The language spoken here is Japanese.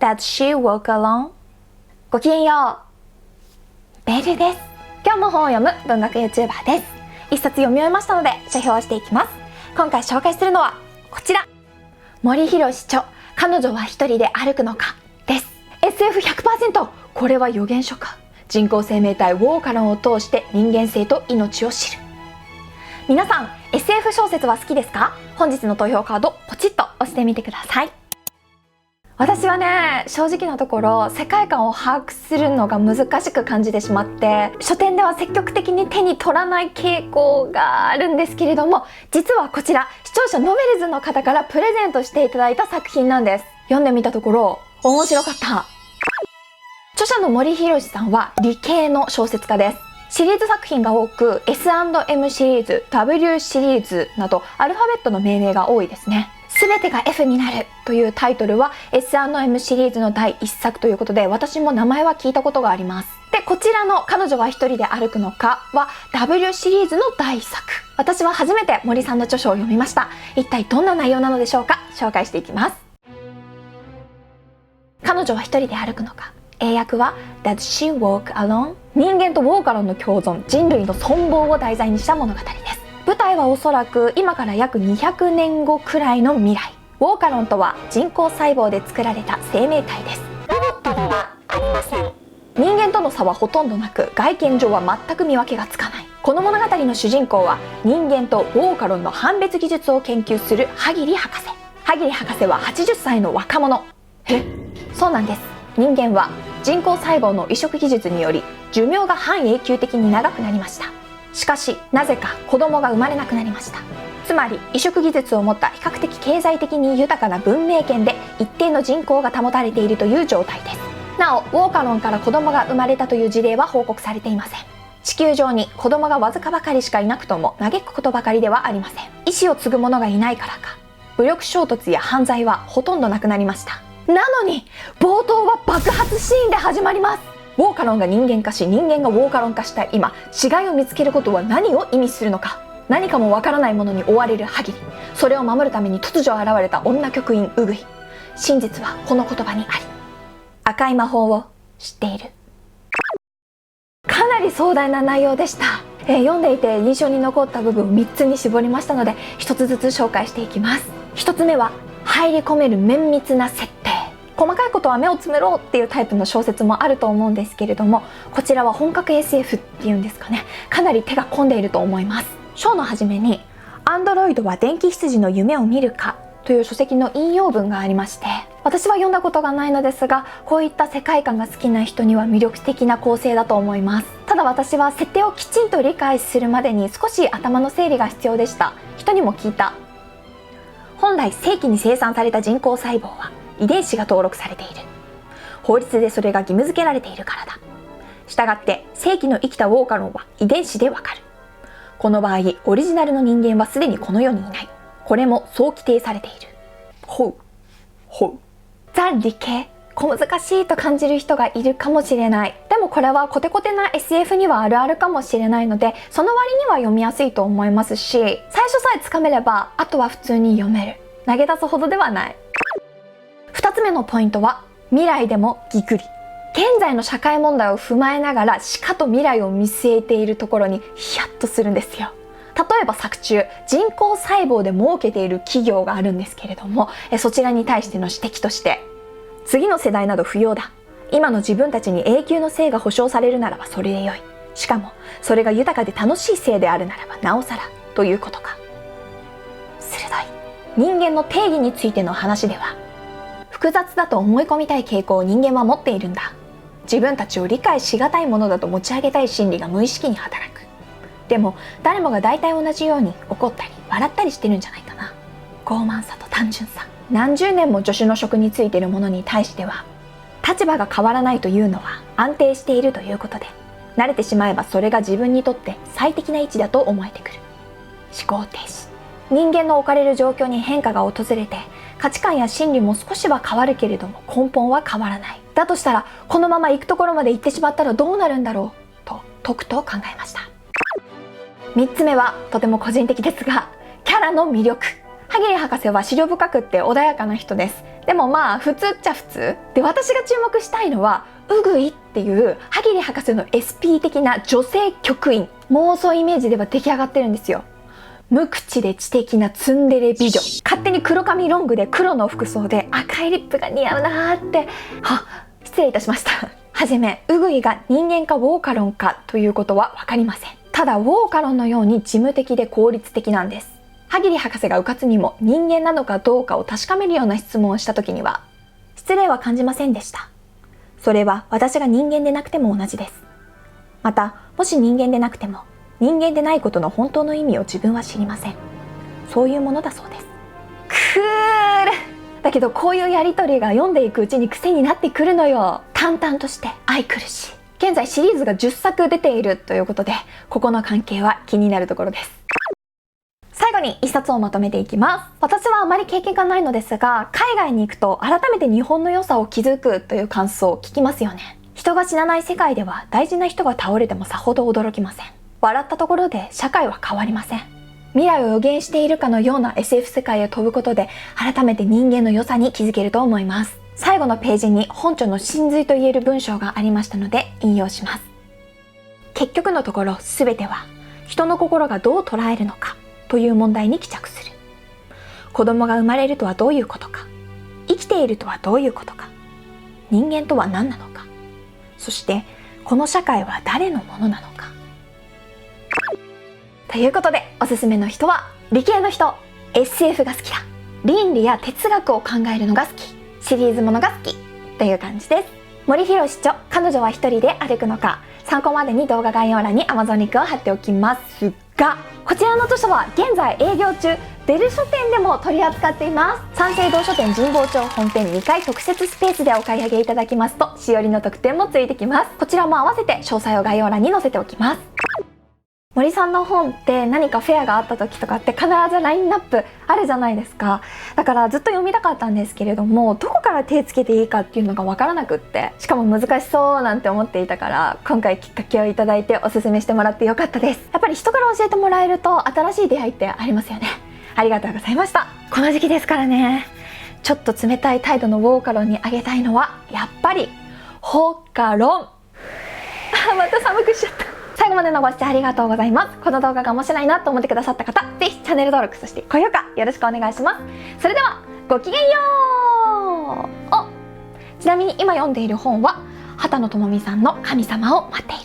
Does she walk alone? ごきげんよう。ベルです。今日も本を読む文学 YouTuber です。一冊読み終えましたので書評をしていきます。今回紹介するのはこちら。森博著、彼女は一人で歩くのかです。SF100%、これは予言書か。人工生命体ウォーカロンを通して人間性と命を知る。皆さん SF 小説は好きですか？本日の投票カードポチッと押してみてください。私はね、正直なところ世界観を把握するのが難しく感じてしまって、書店では積極的に手に取らない傾向があるんですけれども、実はこちら視聴者ノベルズの方からプレゼントしていただいた作品なんです。読んでみたところ面白かった。著者の森博さんは理系の小説家です。シリーズ作品が多く S&M シリーズ、W シリーズなどアルファベットの命名が多いですね。すべてが F になるというタイトルは S&M シリーズの第1作ということで、私も名前は聞いたことがあります。で、こちらの彼女は一人で歩くのかは W シリーズの第1作。私は初めて森さんの著書を読みました。一体どんな内容なのでしょうか？紹介していきます。彼女は一人で歩くのか。英訳は Does she walk alone? 人間とウォーカロンの共存、人類の存亡を題材にした物語です。舞台はおそらく今から約200年後くらいの未来。ウォーカロンとは人工細胞で作られた生命体です。ロボットではありません。人間との差はほとんどなく、外見上は全く見分けがつかない。この物語の主人公は人間とウォーカロンの判別技術を研究するハギリ博士。ハギリ博士は80歳の若者。そうなんです。人間は人工細胞の移植技術により寿命が半永久的に長くなりました。しかしなぜか子供が生まれなくなりました。つまり移植技術を持った比較的経済的に豊かな文明圏で一定の人口が保たれているという状態です。なおウォーカロンから子供が生まれたという事例は報告されていません。地球上に子供がわずかばかりしかいなくとも嘆くことばかりではありません。意志を継ぐ者がいないからか、武力衝突や犯罪はほとんどなくなりました。なのに冒頭は爆発シーンで始まります。ウォーカロンが人間化し、人間がウォーカロン化した今、違いを見つけることは何を意味するのか。何かもわからないものに追われるハギリ。それを守るために突如現れた女局員ウグイ。真実はこの言葉にあり。赤い魔法を知っている。かなり壮大な内容でした。読んでいて印象に残った部分を3つに絞りましたので、1つずつ紹介していきます。1つ目は入り込める綿密な設定。細かいことは目をつむろうっていうタイプの小説もあると思うんですけれども、こちらは本格 SF っていうんですかね、かなり手が込んでいると思います。章の初めにアンドロイドは電気羊の夢を見るかという書籍の引用文がありまして、私は読んだことがないのですが、こういった世界観が好きな人には魅力的な構成だと思います。ただ私は設定をきちんと理解するまでに少し頭の整理が必要でした。人にも聞いた。本来正規に生産された人工細胞は遺伝子が登録されている。法律でそれが義務付けられているからだ。したがって正規の生きたウォーカロンは遺伝子でわかる。この場合オリジナルの人間はすでにこの世にいない。これもそう規定されている。ほうほう。ザ・理系、小難しいと感じる人がいるかもしれない。でもこれはコテコテな SF にはあるあるかもしれないので、その割には読みやすいと思いますし、最初さえつかめればあとは普通に読める。投げ出すほどではない。2つ目のポイントは未来でもぎくり。現在の社会問題を踏まえながらしかと未来を見据えているところにヒヤッとするんですよ。例えば作中、人工細胞で儲けている企業があるんですけれども、そちらに対しての指摘として、次の世代など不要だ。今の自分たちに永久の生が保証されるならばそれでよい。しかもそれが豊かで楽しい生であるならばなおさらということか。鋭い。人間の定義についての話では、複雑だと思い込みたい傾向を人間は持っているんだ。自分たちを理解しがたいものだと持ち上げたい心理が無意識に働く。でも誰もが大体同じように怒ったり笑ったりしてるんじゃないかな。傲慢さと単純さ。何十年も助手の職についているものに対しては、立場が変わらないというのは安定しているということで、慣れてしまえばそれが自分にとって最適な位置だと思えてくる。思考停止。人間の置かれる状況に変化が訪れて、価値観や心理も少しは変わるけれども根本は変わらない。だとしたらこのまま行くところまで行ってしまったらどうなるんだろうと解くと考えました。3つ目はとても個人的ですが、キャラの魅力。ハギリ博士は思慮深くって穏やかな人です。でもまあ普通っちゃ普通で、私が注目したいのはウグイっていう萩リ博士の SP 的な女性局員、妄想イメージでは出来上がってるんですよ。無口で知的なツンデレ美女、勝手に黒髪ロングで黒の服装で赤いリップが似合うなーって。失礼いたしましたはじめ、ウグイが人間かウォーカロンかということは分かりません。ただウォーカロンのように事務的で効率的なんです。萩リ博士がうかつにも人間なのかどうかを確かめるような質問をした時には失礼は感じませんでした。それは私が人間でなくても同じです。また、もし人間でなくても人間でないことの本当の意味を自分は知りません。そういうものだそうです。クールだけど、こういうやりとりが読んでいくうちに癖になってくるのよ。淡々として愛くるしい。現在シリーズが10作出ているということで、ここの関係は気になるところです。最後に一冊をまとめていきます。私はあまり経験がないのですが、海外に行くと改めて日本の良さを気づくという感想を聞きますよね。人が死なない世界では大事な人が倒れてもさほど驚きません。笑ったところで社会は変わりません。未来を予言しているかのような SF 世界へ飛ぶことで改めて人間の良さに気づけると思います。最後のページに本著の真髄と言える文章がありましたので引用します。結局のところ、全ては人の心がどう捉えるのかという問題に帰着する。子供が生まれるとはどういうことか、生きているとはどういうことか、人間とは何なのか、そしてこの社会は誰のものなのか。ということで、おすすめの人は理系の人、 SF が好きだ、倫理や哲学を考えるのが好き、シリーズものが好きという感じです。森博氏著、彼女は一人で歩くのか。参考までに動画概要欄に Amazon リンクを貼っておきますが、こちらの図書は現在営業中、デル書店でも取り扱っています。三省堂書店神保町本店2階特設スペースでお買い上げいただきますと、しおりの特典もついてきます。こちらも合わせて詳細を概要欄に載せておきます。森さんの本って何かフェアがあった時とかって必ずラインナップあるじゃないですか。だからずっと読みたかったんですけれども、どこから手つけていいかっていうのが分からなくって、しかも難しそうなんて思っていたから、今回きっかけをいただいておすすめしてもらってよかったです。やっぱり人から教えてもらえると新しい出会いってありますよね。ありがとうございました。この時期ですからね、ちょっと冷たい態度のウォーカロンにあげたいのはやっぱりホッカロンまた寒くしちゃった。最後までのご視聴ありがとうございます。この動画が面白いなと思ってくださった方、ぜひチャンネル登録、そして高評価よろしくお願いします。それではごきげんよう。ちなみに今読んでいる本は畑野智美さんの神様を待っている。